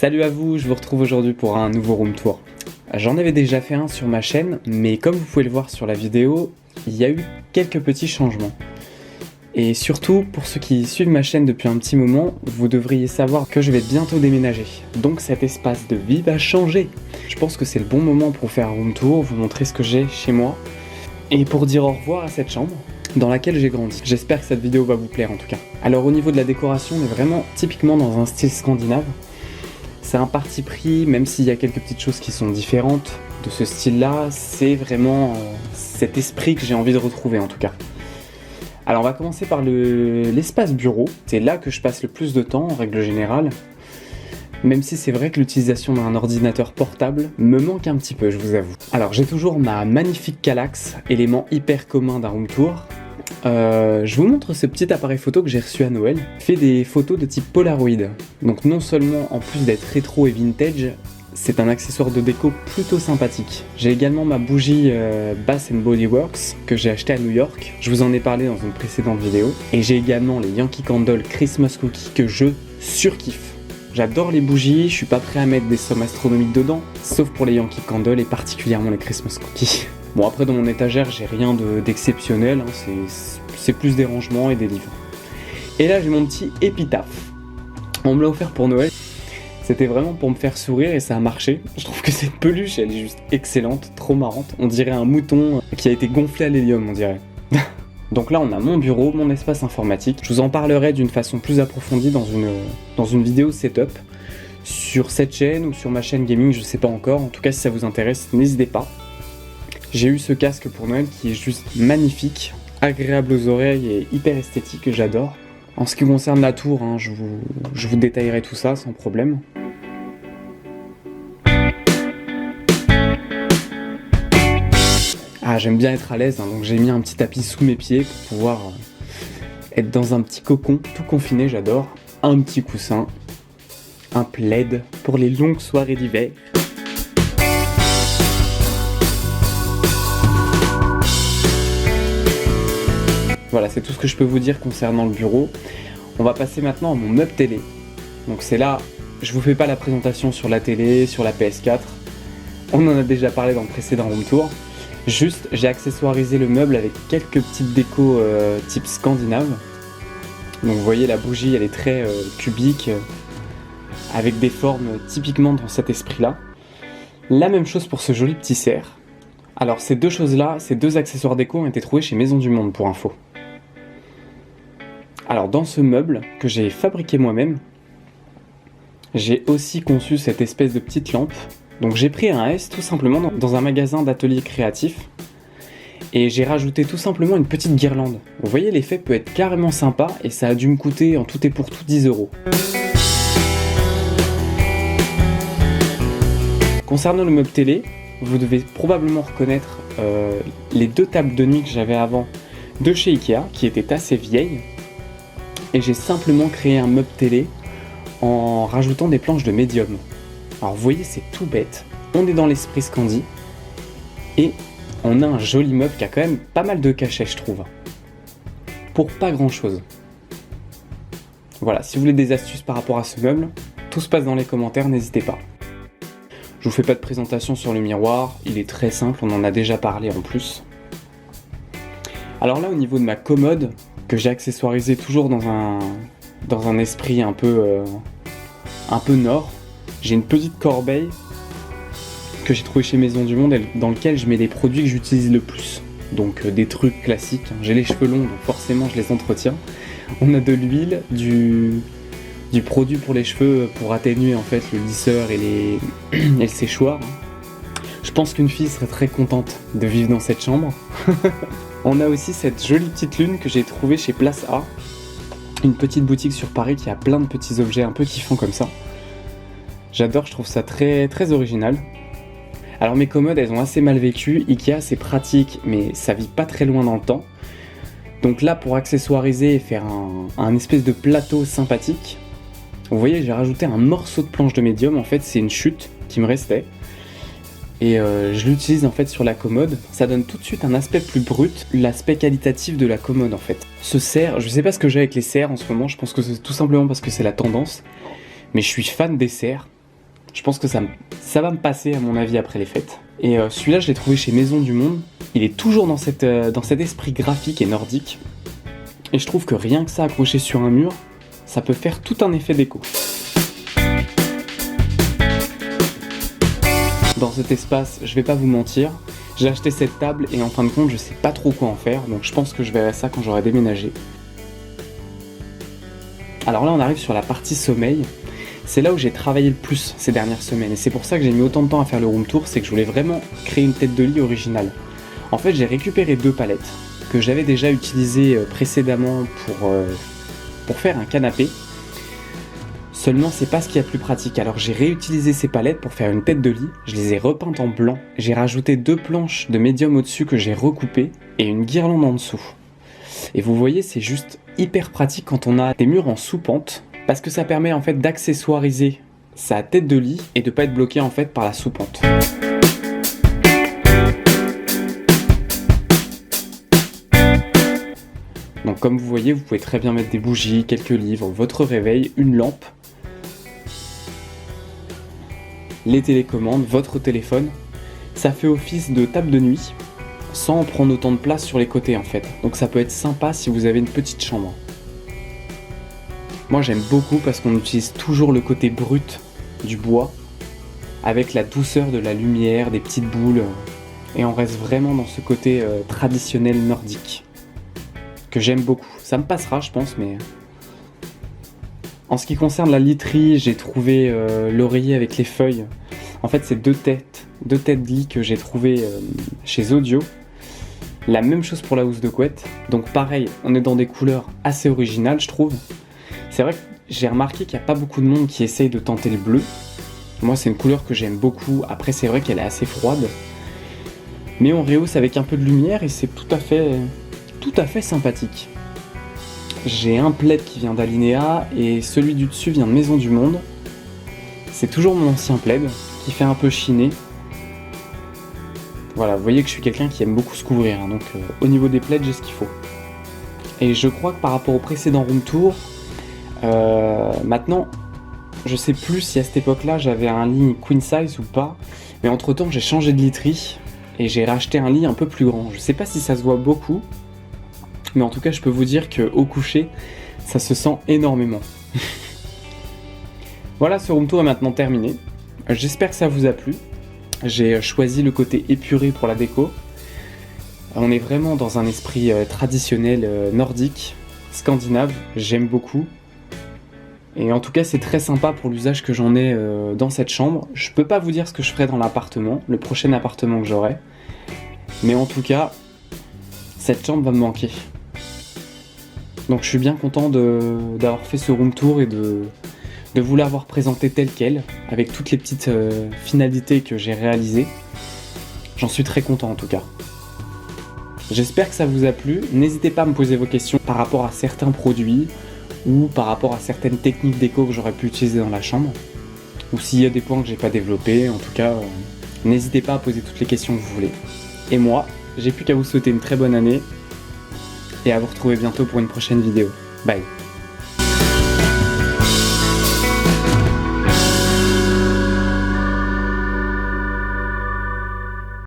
Salut à vous, je vous retrouve aujourd'hui pour un nouveau room tour. J'en avais déjà fait un sur ma chaîne, mais comme vous pouvez le voir sur la vidéo, il y a eu quelques petits changements. Et surtout, pour ceux qui suivent ma chaîne depuis un petit moment, vous devriez savoir que je vais bientôt déménager. Donc cet espace de vie va changer. Je pense que c'est le bon moment pour faire un room tour, vous montrer ce que j'ai chez moi, et pour dire au revoir à cette chambre dans laquelle j'ai grandi. J'espère que cette vidéo va vous plaire en tout cas. Alors au niveau de la décoration, on est vraiment typiquement dans un style scandinave. C'est un parti pris, même s'il y a quelques petites choses qui sont différentes de ce style-là, c'est vraiment cet esprit que j'ai envie de retrouver en tout cas. Alors on va commencer par l'espace bureau, c'est là que je passe le plus de temps en règle générale, même si c'est vrai que l'utilisation d'un ordinateur portable me manque un petit peu, je vous avoue. Alors j'ai toujours ma magnifique Kallax, élément hyper commun d'un room tour. Je vous montre ce petit appareil photo que j'ai reçu à Noël. Il fait des photos de type Polaroid. Donc non seulement en plus d'être rétro et vintage, c'est un accessoire de déco plutôt sympathique. J'ai également ma bougie Bath & Body Works que j'ai acheté à New York. Je vous en ai parlé dans une précédente vidéo. Et j'ai également les Yankee Candle Christmas Cookie que je surkiffe. J'adore les bougies, je suis pas prêt à mettre des sommes astronomiques dedans, sauf pour les Yankee Candle et particulièrement les Christmas Cookies. Bon après dans mon étagère j'ai rien d'exceptionnel, hein, c'est plus des rangements et des livres. Et là j'ai mon petit épitaphe. On me l'a offert pour Noël. C'était vraiment pour me faire sourire et ça a marché. Je trouve que cette peluche elle est juste excellente, trop marrante. On dirait un mouton qui a été gonflé à l'hélium on dirait. Donc là on a mon bureau, mon espace informatique. Je vous en parlerai d'une façon plus approfondie dans une vidéo setup. Sur cette chaîne ou sur ma chaîne gaming, je sais pas encore. En tout cas si ça vous intéresse, n'hésitez pas. J'ai eu ce casque pour Noël qui est juste magnifique, agréable aux oreilles et hyper esthétique, que j'adore. En ce qui concerne la tour, hein, je vous détaillerai tout ça sans problème. Ah, j'aime bien être à l'aise, hein, donc j'ai mis un petit tapis sous mes pieds pour pouvoir être dans un petit cocon tout confiné, j'adore. Un petit coussin, un plaid pour les longues soirées d'hiver. Voilà, c'est tout ce que je peux vous dire concernant le bureau. On va passer maintenant à mon meuble télé. Donc c'est là, je vous fais pas la présentation sur la télé, sur la PS4. On en a déjà parlé dans le précédent room tour. Juste, j'ai accessoirisé le meuble avec quelques petites décos type scandinave. Donc vous voyez, la bougie, elle est très cubique, avec des formes typiquement dans cet esprit-là. La même chose pour ce joli petit cerf. Alors ces deux choses-là, ces deux accessoires déco ont été trouvés chez Maison du Monde pour info. Alors dans ce meuble que j'ai fabriqué moi-même, j'ai aussi conçu cette espèce de petite lampe. Donc j'ai pris un S tout simplement dans un magasin d'ateliers créatifs et j'ai rajouté tout simplement une petite guirlande. Vous voyez, l'effet peut être carrément sympa et ça a dû me coûter en tout et pour tout 10 €. Concernant le meuble télé, vous devez probablement reconnaître les deux tables de nuit que j'avais avant de chez Ikea qui étaient assez vieilles. Et j'ai simplement créé un meuble télé en rajoutant des planches de médium. Alors vous voyez, c'est tout bête, on est dans l'esprit Scandi et on a un joli meuble qui a quand même pas mal de cachet je trouve. Pour pas grand chose. Voilà, si vous voulez des astuces par rapport à ce meuble, tout se passe dans les commentaires, n'hésitez pas. Je vous fais pas de présentation sur le miroir, il est très simple, on en a déjà parlé en plus. Alors là au niveau de ma commode, que j'ai accessoirisé toujours dans un esprit un peu nord. J'ai une petite corbeille que j'ai trouvée chez Maison du Monde dans lequel je mets des produits que j'utilise le plus. Donc des trucs classiques. J'ai les cheveux longs donc forcément je les entretiens. On a de l'huile, du produit pour les cheveux pour atténuer en fait le lisseur et le séchoir. Je pense qu'une fille serait très contente de vivre dans cette chambre. On a aussi cette jolie petite lune que j'ai trouvée chez Place A, une petite boutique sur Paris qui a plein de petits objets un peu kiffants comme ça. J'adore, je trouve ça très, très original. Alors mes commodes, elles ont assez mal vécu. Ikea, c'est pratique, mais ça vit pas très loin dans le temps. Donc là, pour accessoiriser et faire un espèce de plateau sympathique, vous voyez, j'ai rajouté un morceau de planche de médium. En fait, c'est une chute qui me restait. Et je l'utilise en fait sur la commode. Ça donne tout de suite un aspect plus brut, l'aspect qualitatif de la commode en fait. Ce cerf, je sais pas ce que j'ai avec les cerfs en ce moment, je pense que c'est tout simplement parce que c'est la tendance. Mais je suis fan des cerfs. Je pense que ça va me passer à mon avis après les fêtes. Et celui-là, je l'ai trouvé chez Maison du Monde. Il est toujours dans cet esprit graphique et nordique. Et je trouve que rien que ça accroché sur un mur, ça peut faire tout un effet déco. Dans cet espace, je vais pas vous mentir, j'ai acheté cette table et en fin de compte, je sais pas trop quoi en faire, donc je pense que je verrai ça quand j'aurai déménagé. Alors là, on arrive sur la partie sommeil. C'est là où j'ai travaillé le plus ces dernières semaines, et c'est pour ça que j'ai mis autant de temps à faire le room tour, c'est que je voulais vraiment créer une tête de lit originale. En fait, j'ai récupéré 2 palettes que j'avais déjà utilisées précédemment pour faire un canapé. Seulement, c'est pas ce qu'il y a de plus pratique. Alors j'ai réutilisé ces palettes pour faire une tête de lit, je les ai repeintes en blanc. J'ai rajouté 2 planches de médium au-dessus que j'ai recoupées et une guirlande en dessous. Et vous voyez, c'est juste hyper pratique quand on a des murs en sous-pente, parce que ça permet en fait d'accessoiriser sa tête de lit et de pas être bloqué en fait par la sous-pente. Donc comme vous voyez, vous pouvez très bien mettre des bougies, quelques livres, votre réveil, une lampe, les télécommandes, votre téléphone. Ça fait office de table de nuit, sans prendre autant de place sur les côtés en fait. Donc ça peut être sympa si vous avez une petite chambre. Moi j'aime beaucoup parce qu'on utilise toujours le côté brut du bois, avec la douceur de la lumière, des petites boules, et on reste vraiment dans ce côté traditionnel nordique, que j'aime beaucoup. Ça me passera je pense, mais... En ce qui concerne la literie, j'ai trouvé l'oreiller avec les feuilles. En fait c'est deux têtes de lit que j'ai trouvé chez Audio. La même chose pour la housse de couette, donc pareil, on est dans des couleurs assez originales je trouve. C'est vrai que j'ai remarqué qu'il n'y a pas beaucoup de monde qui essaye de tenter le bleu. Moi c'est une couleur que j'aime beaucoup, après c'est vrai qu'elle est assez froide. Mais on rehausse avec un peu de lumière et c'est tout à fait sympathique. J'ai un plaid qui vient d'Alinea et celui du dessus vient de Maison du Monde. C'est toujours mon ancien plaid qui fait un peu chiner. Voilà, vous voyez que je suis quelqu'un qui aime beaucoup se couvrir, hein, donc au niveau des plaids j'ai ce qu'il faut. Et je crois que par rapport au précédent room tour, maintenant, je sais plus si à cette époque-là j'avais un lit queen size ou pas, mais entre temps j'ai changé de literie et j'ai racheté un lit un peu plus grand. Je sais pas si ça se voit beaucoup, mais en tout cas je peux vous dire qu'au coucher, ça se sent énormément. Voilà, ce room tour est maintenant terminé. J'espère que ça vous a plu. J'ai choisi le côté épuré pour la déco. On est vraiment dans un esprit traditionnel nordique, scandinave, j'aime beaucoup. Et en tout cas c'est très sympa pour l'usage que j'en ai dans cette chambre. Je peux pas vous dire ce que je ferai dans l'appartement, le prochain appartement que j'aurai. Mais en tout cas, cette chambre va me manquer. Donc je suis bien content d'avoir fait ce room tour et de vous l'avoir présenté tel quel, avec toutes les petites finalités que j'ai réalisées. J'en suis très content en tout cas. J'espère que ça vous a plu. N'hésitez pas à me poser vos questions par rapport à certains produits ou par rapport à certaines techniques déco que j'aurais pu utiliser dans la chambre. Ou s'il y a des points que j'ai pas développés, en tout cas, n'hésitez pas à poser toutes les questions que vous voulez. Et moi, j'ai plus qu'à vous souhaiter une très bonne année et à vous retrouver bientôt pour une prochaine vidéo. Bye.